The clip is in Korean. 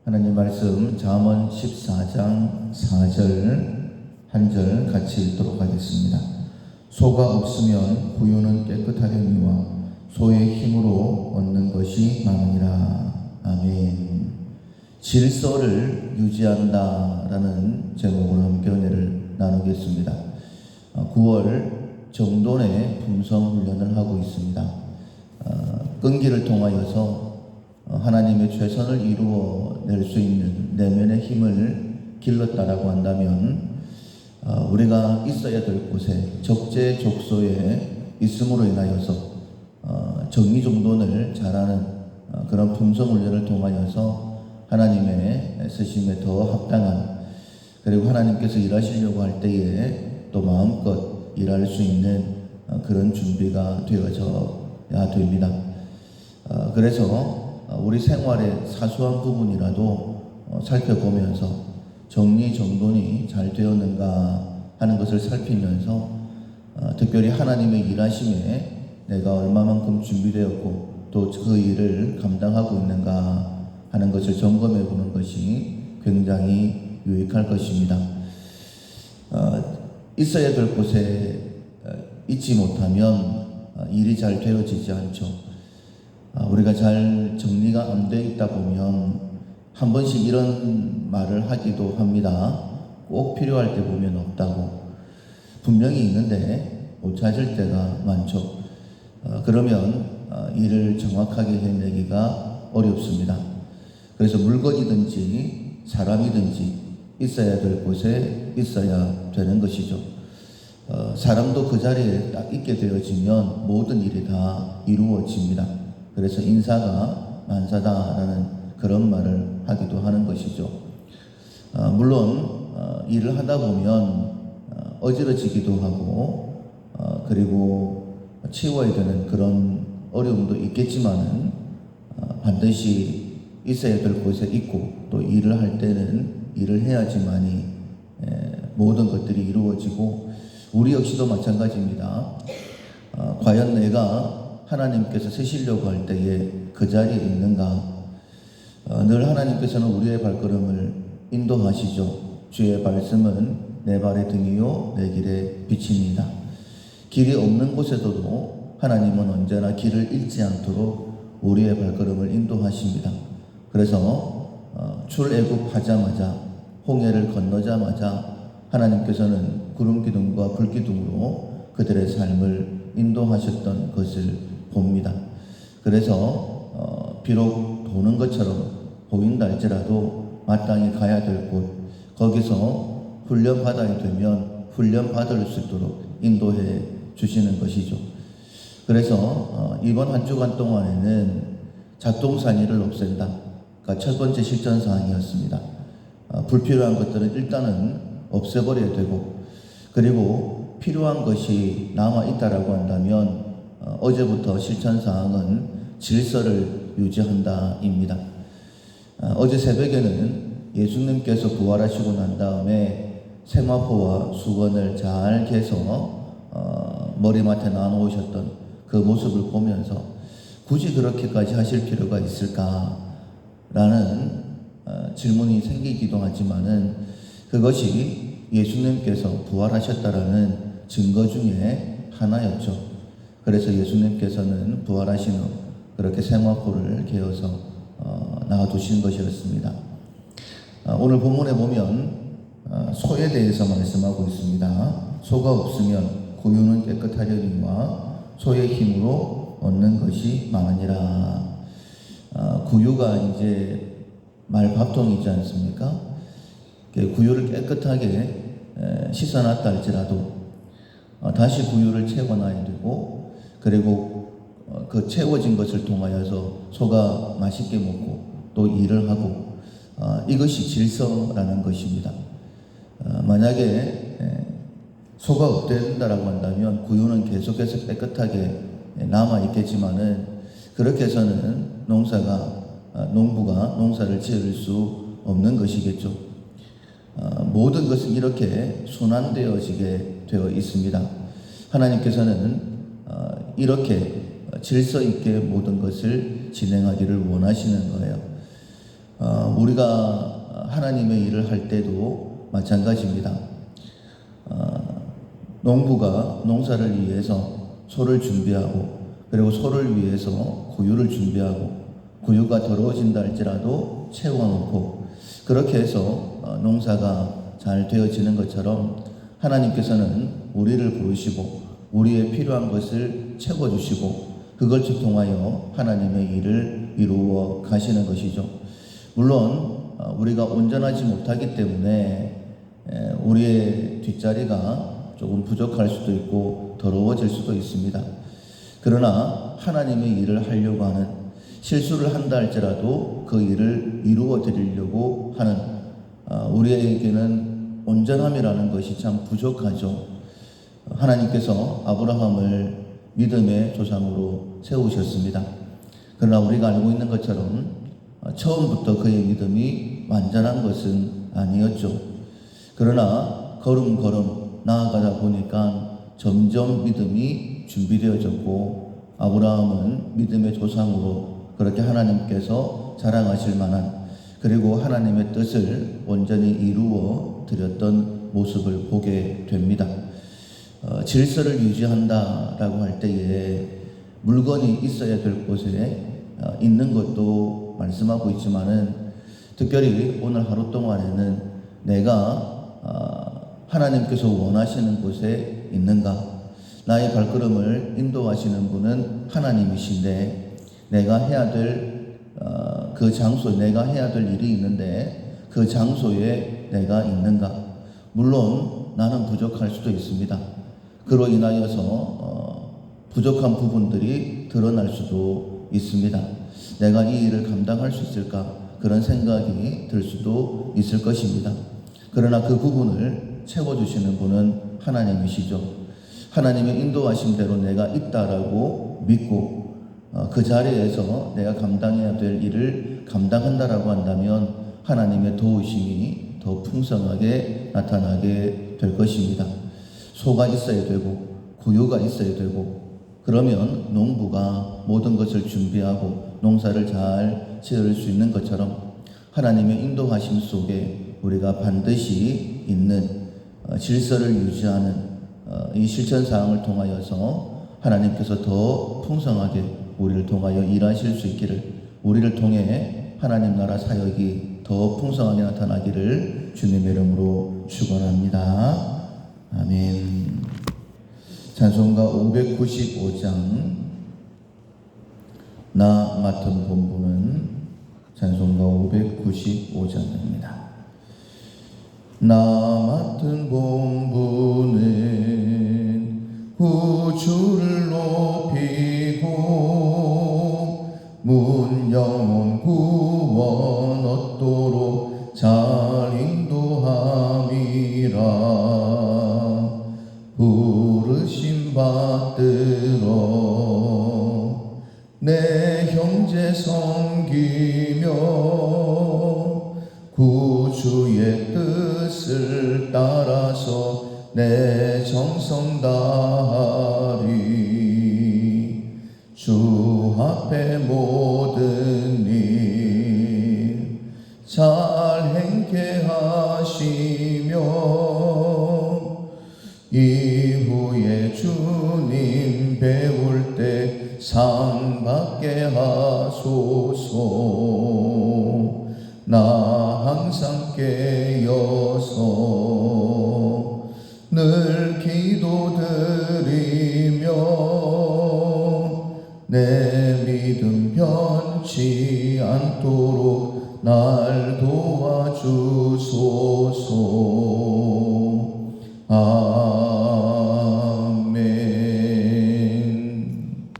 하나님 말씀 잠언 14장 4절 한 절 같이 읽도록 하겠습니다. 소가 없으면 구유는 깨끗하려니와 소의 힘으로 얻는 것이 많으니라. 아멘. 질서를 유지한다라는 제목으로 함께 은혜를 나누겠습니다. 9월 정돈의 품성 훈련을 하고 있습니다. 끈기를 통하여서 하나님의 최선을 이루어낼 수 있는 내면의 힘을 길렀다라고 한다면 우리가 있어야 될 곳에 적재적소에 있음으로 인하여서 정의정돈을 잘하는 그런 품성훈련을 통하여서 하나님의 쓰심에 더 합당한, 그리고 하나님께서 일하시려고 할 때에 또 마음껏 일할 수 있는 그런 준비가 되어져야 됩니다. 그래서 우리 생활의 사소한 부분이라도 살펴보면서 정리정돈이 잘 되었는가 하는 것을 살피면서 특별히 하나님의 일하심에 내가 얼마만큼 준비되었고 또 그 일을 감당하고 있는가 하는 것을 점검해 보는 것이 굉장히 유익할 것입니다. 있어야 될 곳에 있지 못하면 일이 잘 되어지지 않죠. 우리가 잘 정리가 안 되어 있다 보면 한 번씩 이런 말을 하기도 합니다. 꼭 필요할 때 보면 없다고. 분명히 있는데 못 찾을 때가 많죠. 그러면 일을 정확하게 해내기가 어렵습니다. 그래서 물건이든지 사람이든지 있어야 될 곳에 있어야 되는 것이죠. 사람도 그 자리에 딱 있게 되어지면 모든 일이 다 이루어집니다. 그래서 인사가 만사다라는 그런 말을 하기도 하는 것이죠. 물론 일을 하다 보면 어지러지기도 하고 그리고 치워야 되는 그런 어려움도 있겠지만은 반드시 있어야 될 곳에 있고 또 일을 할 때는 일을 해야지만이 모든 것들이 이루어지고, 우리 역시도 마찬가지입니다. 과연 내가 하나님께서 쓰시려고 할 때에 그 자리에 있는가? 늘 하나님께서는 우리의 발걸음을 인도하시죠. 주의 말씀은 내 발의 등이요 내 길의 빛입니다. 길이 없는 곳에서도 하나님은 언제나 길을 잃지 않도록 우리의 발걸음을 인도하십니다. 그래서 출애굽하자마자 홍해를 건너자마자 하나님께서는 구름 기둥과 불 기둥으로 그들의 삶을 인도하셨던 것을 봅니다. 그래서 비록 도는 것처럼 보인다 할지라도 마땅히 가야 될 곳, 거기서 훈련받아야 되면 훈련받을 수 있도록 인도해 주시는 것이죠. 그래서 이번 한 주간 동안에는 잡동사니를 없앤다가 첫 번째 실천 사항이었습니다. 불필요한 것들은 일단은 없애버려야 되고, 그리고 필요한 것이 남아있다라고 한다면 어제부터 실천 사항은 질서를 유지한다입니다. 어제 새벽에는 예수님께서 부활하시고 난 다음에 세마포와 수건을 잘 개서 머리맡에 나누셨던 그 모습을 보면서 굳이 그렇게까지 하실 필요가 있을까라는 질문이 생기기도 하지만은 그것이 예수님께서 부활하셨다라는 증거 중에 하나였죠. 그래서 예수님께서는 부활하신 후 그렇게 세마포를 개어서 놔두신 것이었습니다. 오늘 본문에 보면 소에 대해서 말씀하고 있습니다. 소가 없으면 구유는 깨끗하려니와 소의 힘으로 얻는 것이 많으니라. 구유가 이제 말밥통이지 않습니까? 구유를 깨끗하게 씻어놨다 할지라도 다시 구유를 채워놔야 되고, 그리고 그 채워진 것을 통하여서 소가 맛있게 먹고 또 일을 하고, 이것이 질서라는 것입니다. 만약에 소가 없된다라고 한다면 구유는 계속해서 깨끗하게 남아있겠지만은 그렇게 해서는 농부가 농사를 지을 수 없는 것이겠죠. 모든 것은 이렇게 순환되어지게 되어 있습니다. 하나님께서는 이렇게 질서 있게 모든 것을 진행하기를 원하시는 거예요. 우리가 하나님의 일을 할 때도 마찬가지입니다. 농부가 농사를 위해서 소를 준비하고, 그리고 소를 위해서 구유를 준비하고, 구유가 더러워진다 할지라도 채워놓고, 그렇게 해서 농사가 잘 되어지는 것처럼 하나님께서는 우리를 부르시고 우리의 필요한 것을 채워주시고 그걸 통하여 하나님의 일을 이루어 가시는 것이죠. 물론 우리가 온전하지 못하기 때문에 우리의 뒷자리가 조금 부족할 수도 있고 더러워질 수도 있습니다. 그러나 하나님의 일을 하려고 하는, 실수를 한다 할지라도 그 일을 이루어 드리려고 하는 우리에게는 온전함이라는 것이 참 부족하죠. 하나님께서 아브라함을 믿음의 조상으로 세우셨습니다. 그러나 우리가 알고 있는 것처럼 처음부터 그의 믿음이 완전한 것은 아니었죠. 그러나 걸음걸음 나아가다 보니까 점점 믿음이 준비되어졌고, 아브라함은 믿음의 조상으로 그렇게 하나님께서 자랑하실 만한, 그리고 하나님의 뜻을 온전히 이루어 드렸던 모습을 보게 됩니다. 질서를 유지한다라고 할 때에 물건이 있어야 될 곳에 있는 것도 말씀하고 있지만은, 특별히 오늘 하루 동안에는 내가 하나님께서 원하시는 곳에 있는가, 나의 발걸음을 인도하시는 분은 하나님이신데 내가 해야 될 그 장소, 내가 해야 될 일이 있는데 그 장소에 내가 있는가. 물론 나는 부족할 수도 있습니다. 그로 인하여서 부족한 부분들이 드러날 수도 있습니다. 내가 이 일을 감당할 수 있을까, 그런 생각이 들 수도 있을 것입니다. 그러나 그 부분을 채워주시는 분은 하나님이시죠. 하나님의 인도하심대로 내가 있다라고 믿고 그 자리에서 내가 감당해야 될 일을 감당한다라고 한다면 하나님의 도우심이 더 풍성하게 나타나게 될 것입니다. 소가 있어야 되고 구유가 있어야 되고, 그러면 농부가 모든 것을 준비하고 농사를 잘 지을 수 있는 것처럼 하나님의 인도하심 속에 우리가 반드시 있는 질서를 유지하는 이 실천사항을 통하여서 하나님께서 더 풍성하게 우리를 통하여 일하실 수 있기를, 우리를 통해 하나님 나라 사역이 더 풍성하게 나타나기를 주님의 이름으로 축원합니다. 아멘. 찬송가 595장 나 맡은 본부는 찬송가 595장입니다. 나 맡은 본부는 구주를 높이고 문 영혼 구원 얻도록 잘 인도함이라. 부르심 받들어 내 형제 섬기며 구주의 뜻을 따라서 내 정성 다하리. 주 앞에 모든 일 잘 행케 하시며 이후에 주님 배울 때 상 받게 하소서. 나 항상 깨어서 늘 기도드리며 내 믿음 변치 않도록 날 도와주소서.